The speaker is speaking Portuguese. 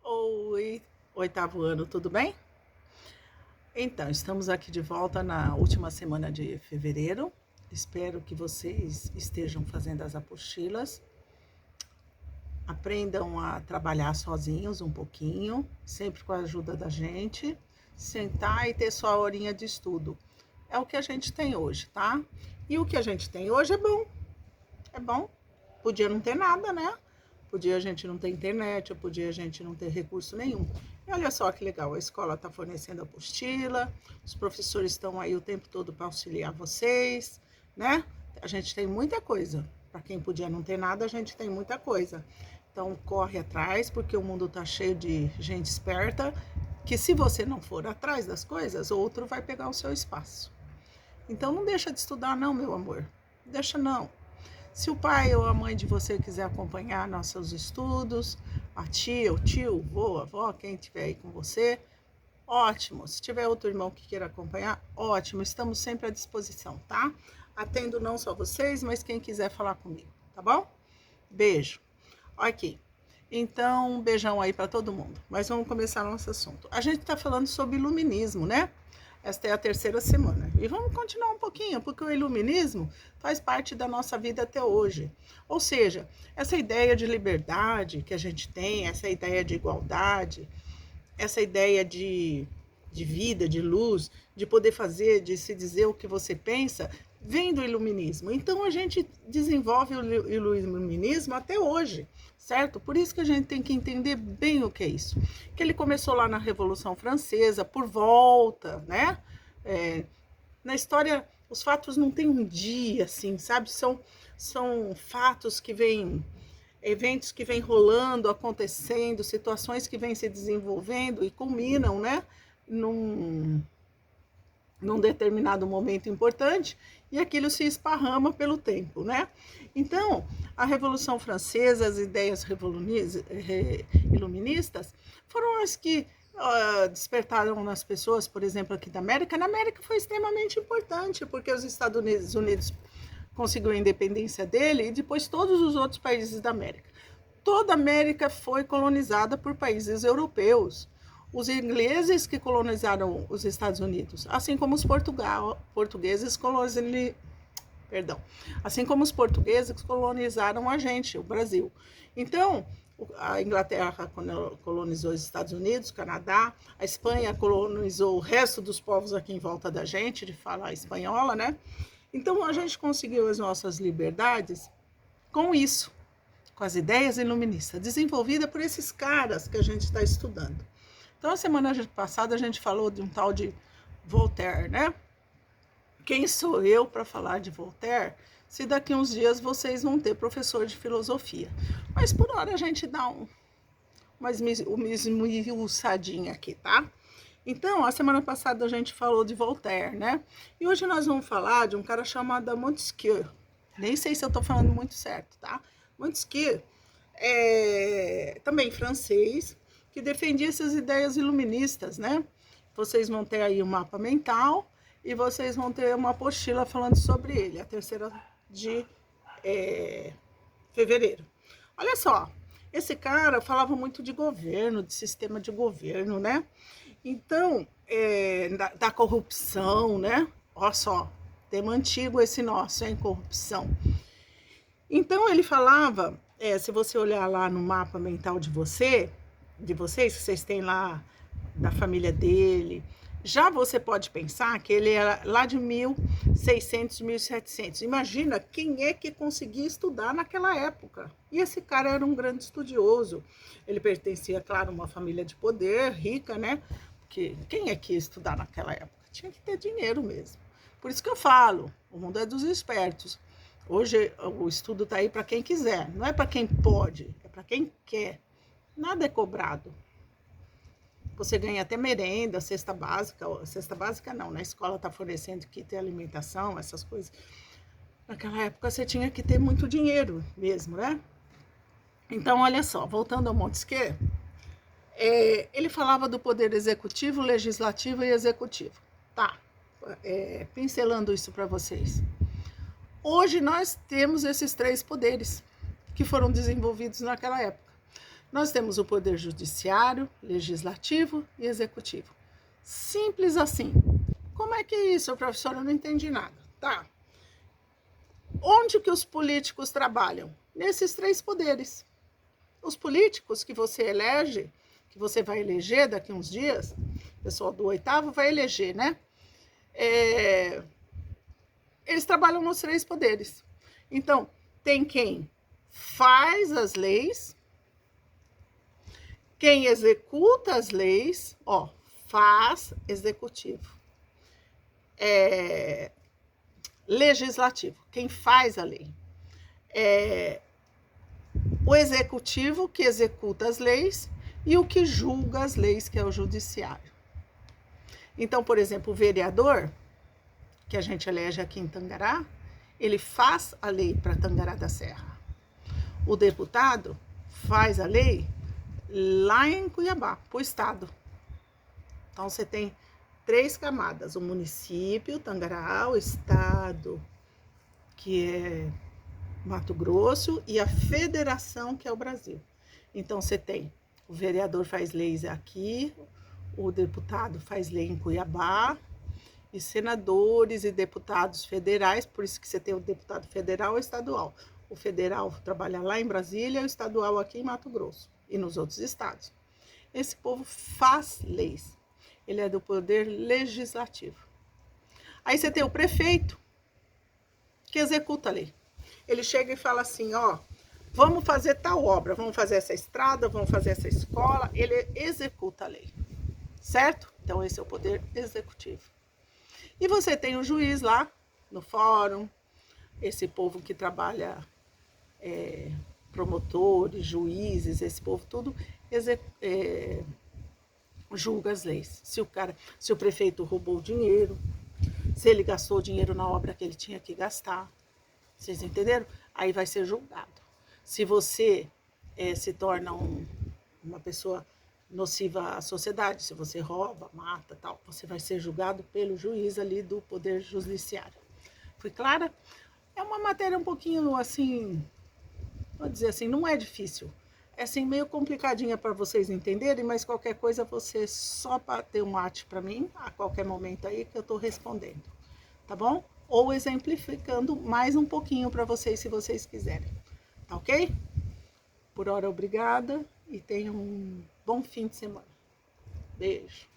Oi, oitavo ano, tudo bem? Então, estamos aqui de volta na última semana de fevereiro. Espero que vocês estejam fazendo as apostilas, aprendam a trabalhar sozinhos um pouquinho, sempre com a ajuda da gente, sentar e ter sua horinha de estudo. É o que a gente tem hoje, tá? E o que a gente tem hoje é bom, é bom. Podia não ter nada, né? Podia a gente não ter internet, ou podia a gente não ter recurso nenhum. E olha só que legal, a escola está fornecendo apostila, os professores estão aí o tempo todo para auxiliar vocês, né? A gente tem muita coisa. Para quem podia não ter nada, a gente tem muita coisa. Então corre atrás, porque o mundo está cheio de gente esperta, que se você não for atrás das coisas, outro vai pegar o seu espaço. Então não deixa de estudar não, meu amor. Deixa não. Se o pai ou a mãe de você quiser acompanhar nossos estudos, a tia, o tio, o vô, a avó, quem estiver aí com você, ótimo. Se tiver outro irmão que queira acompanhar, ótimo. Estamos sempre à disposição, tá? Atendo não só vocês, mas quem quiser falar comigo, tá bom? Beijo. Ok. Então, um beijão aí para todo mundo. Mas vamos começar nosso assunto. A gente está falando sobre iluminismo, né? Esta é a terceira semana. E vamos continuar um pouquinho, porque o iluminismo faz parte da nossa vida até hoje. Ou seja, essa ideia de liberdade que a gente tem, essa ideia de igualdade, essa ideia de vida, de luz, de poder fazer, de se dizer o que você pensa, vem do iluminismo. Então a gente desenvolve o iluminismo até hoje, certo? Por isso que a gente tem que entender bem o que é isso. Que ele começou lá na Revolução Francesa, por volta, né? Na história, os fatos não têm um dia, assim, sabe? São fatos que vêm, eventos que vêm rolando, acontecendo, situações que vêm se desenvolvendo e culminam, né? Num, num determinado momento importante e aquilo se esparrama pelo tempo, né? Então, a Revolução Francesa, as ideias iluministas foram as que despertaram nas pessoas, por exemplo, aqui da América. Na América foi extremamente importante, porque os Estados Unidos conseguiu a independência dele e depois todos os outros países da América. Toda a América foi colonizada por países europeus. Os ingleses que colonizaram os Estados Unidos, assim como os portugueses assim como os portugueses colonizaram a gente, o Brasil. Então, a Inglaterra colonizou os Estados Unidos, Canadá, a Espanha colonizou o resto dos povos aqui em volta da gente, de falar espanhola, né? Então, a gente conseguiu as nossas liberdades com isso, com as ideias iluministas, desenvolvida por esses caras que a gente está estudando. Então, a semana passada a gente falou de um tal de Voltaire, né? Quem sou eu para falar de Voltaire, se daqui uns dias vocês vão ter professor de filosofia? Mas por hora a gente dá uma esmiuçadinha aqui, tá? Então, a semana passada a gente falou de Voltaire, né? E hoje nós vamos falar de um cara chamado Montesquieu. Nem sei se eu tô falando muito certo, tá? Montesquieu é também francês, que defendia essas ideias iluministas, né? Vocês vão ter aí um mapa mental e vocês vão ter uma apostila falando sobre ele, a terceira de fevereiro. Olha só, esse cara falava muito de governo, de sistema de governo, né? Então, da corrupção, né? Olha só, tema antigo esse nosso, hein? Corrupção. Então, ele falava, se você olhar lá no mapa mental de vocês, que vocês têm lá da família dele, já você pode pensar que ele era lá de 1600, 1700. Imagina quem é que conseguia estudar naquela época. E esse cara era um grande estudioso. Ele pertencia, claro, a uma família de poder, rica, né? Porque quem é que ia estudar naquela época? Tinha que ter dinheiro mesmo. Por isso que eu falo, o mundo é dos espertos. Hoje o estudo está aí para quem quiser, não é para quem pode, é para quem quer. Nada é cobrado. Você ganha até merenda, cesta básica não, na escola está fornecendo kit de alimentação, essas coisas. Naquela época você tinha que ter muito dinheiro mesmo, né? Então, olha só, voltando ao Montesquieu, ele falava do poder executivo, legislativo e executivo. Tá, pincelando isso para vocês. Hoje nós temos esses três poderes que foram desenvolvidos naquela época. Nós temos o poder judiciário, legislativo e executivo. Simples assim. Como é que é isso, professora? Eu não entendi nada. Tá. Onde que os políticos trabalham? Nesses 3 poderes. Os políticos que você elege, que você vai eleger daqui uns dias, o pessoal do 8º vai eleger, né? Eles trabalham nos 3 poderes. Então, tem quem faz as leis, quem executa as leis, faz, executivo. Legislativo, quem faz a lei. O executivo, que executa as leis, e o que julga as leis, que é o judiciário. Então, por exemplo, o vereador, que a gente elege aqui em Tangará, ele faz a lei para Tangará da Serra. O deputado faz a lei lá em Cuiabá, para o estado. Então, você tem 3 camadas: o município, Tangará, o estado, que é Mato Grosso, e a federação, que é o Brasil. Então, você tem o vereador faz leis aqui, o deputado faz lei em Cuiabá, e senadores e deputados federais, por isso que você tem o deputado federal e estadual. O federal trabalha lá em Brasília, o estadual aqui em Mato Grosso e nos outros estados. Esse povo faz leis. Ele é do poder legislativo. Aí você tem o prefeito, que executa a lei. Ele chega e fala assim, vamos fazer tal obra, vamos fazer essa estrada, vamos fazer essa escola. Ele executa a lei, certo? Então, esse é o poder executivo. E você tem o juiz lá no fórum, esse povo que trabalha, promotores, juízes, esse povo tudo julga as leis. Se o prefeito roubou dinheiro, se ele gastou dinheiro na obra que ele tinha que gastar, vocês entenderam? Aí vai ser julgado. Se você se torna uma pessoa nociva à sociedade, se você rouba, mata, tal, você vai ser julgado pelo juiz ali do Poder Judiciário. Fui clara? É uma matéria um pouquinho assim, vou dizer assim, não é difícil. É assim, meio complicadinha para vocês entenderem, mas qualquer coisa você só bater um mate para mim, a qualquer momento aí que eu estou respondendo, tá bom? Ou exemplificando mais um pouquinho para vocês, se vocês quiserem, tá ok? Por hora, obrigada e tenham um bom fim de semana. Beijo.